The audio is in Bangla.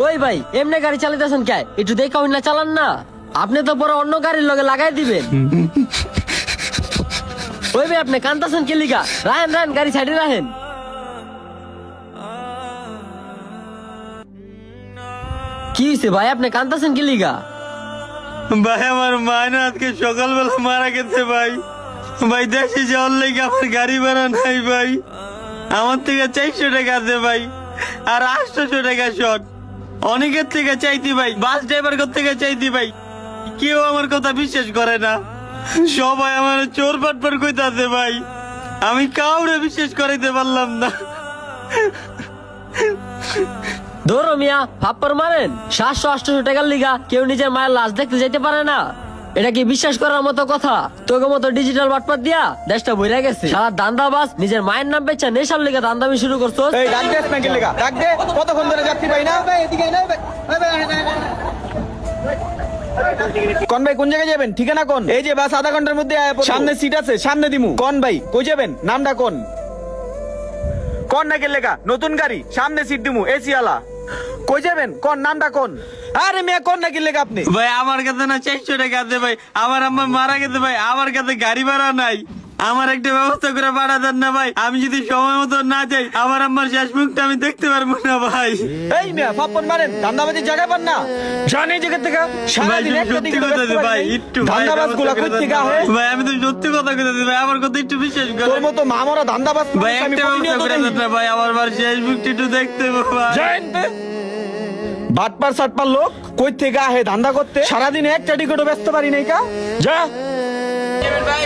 ওই ভাই এমনি গাড়ি চালাইতেছেন কে? একটু দেখা না চালান না, আপনি তো পরে অন্য গাড়ির লগে লাগাই দিবেন। ওই ভাই আপনি কান্তাছেন কে লিগা? রাহেন রাহেন, গাড়ি সাইডে রাহেন। কি হয়েছে ভাই, আপনি কান্তাছেন কি লিগা? ভাই আমার মা না আজকে সকালবেলা মারা গেছে ভাই। ভাই দেশে যাওয়ার লেগে আমার গাড়ি ভাড়া নাই ভাই। আমার থেকে 400 টাকা আছে ভাই, আর 800 টাকা শর্ট। অনেকের থেকে চাইতি ভাই, বাস ড্রাইভার থেকে চাইতি ভাই, কেউ আমার কথা বিশ্বাস করে না। সবাই আমার চোর পাটপাট কইতাছে ভাই, আমি কাউরে বিশ্বাস করাইতে পারলাম না। ধরো মিয়া ফাপ্পর মারেন, 700-800 টাকার লিগা কেউ নিজের মায়ের লাশ দেখতে যাইতে পারে না? এটা কি বিশ্বাস করার মতো কথা? তোকে মতো ডিজিটাল বাটপাত দিয়া দেশটা বইরা গেছে। সারা দান্দাবাজ নিজের মায়ের নাম বেচা নেশার লিগা দান্দামি শুরু করছো। এই ডাক দে স্নাইকের লেগা, ডাক দে। কতক্ষণ ধরে যাচ্ছি ভাই না? কোন ভাই কোন জায়গায় যাবেন? ঠিকানা কোন? এই যে বাস আধা ঘন্টার মধ্যে আয়া পড়বো। সামনে সিট আছে, সামনে দিমু। কোন ভাই কই যাবেন? নামটা কোন? কোন নাকি লেগা? নতুন গাড়ি, সামনে সিট দিমু, এসি আলা। কই যাবেন? কোন নামটা কোন? আরে মেয়ে কোন নাকি লেগা আপনি? ভাই আমার কাছে না 400 টাকা আছে ভাই, আমার আম্মা মারা গেছে ভাই, আমার কাছে গাড়ি ভাড়া নাই। আমার একটা ব্যবস্থা করে পাঠা দেন না ভাই, আমি যদি সময় মতো না যাই আমার আম্মার শেষ মুখটা আমি দেখতে পারবো না ভাই। এই মিয়া ফাপ্পন মারেন, ধান্দাবাজির জায়গা পান না? জানি জায়গা থেকে সারাদিন একটা সত্যি দিকে কথা ব্যস্ত ভাই, ভাই। একটু ধান্দাবাজ গুলা কই থেকে আহে? ভাই আমি তো সত্যি কথা কইতাছি ভাই, আমার কথা একটু বিশ্বাস তোর করেন মতো মামরা ধান্দাবাজ ভাই। আমি একটা ব্যবস্থা প্রতিনিয়ত করে দেখি। দেন না ভাই, আমার বার শেষ মুখটা একটু দেখতে হবে ভাই। জানতে বাটপার সাটপার লোক কই থেকে আহে ধান্দা করতে? সারাদিন একটা টিকিটও ব্যস্ত পারি নাই কা? যা ভাই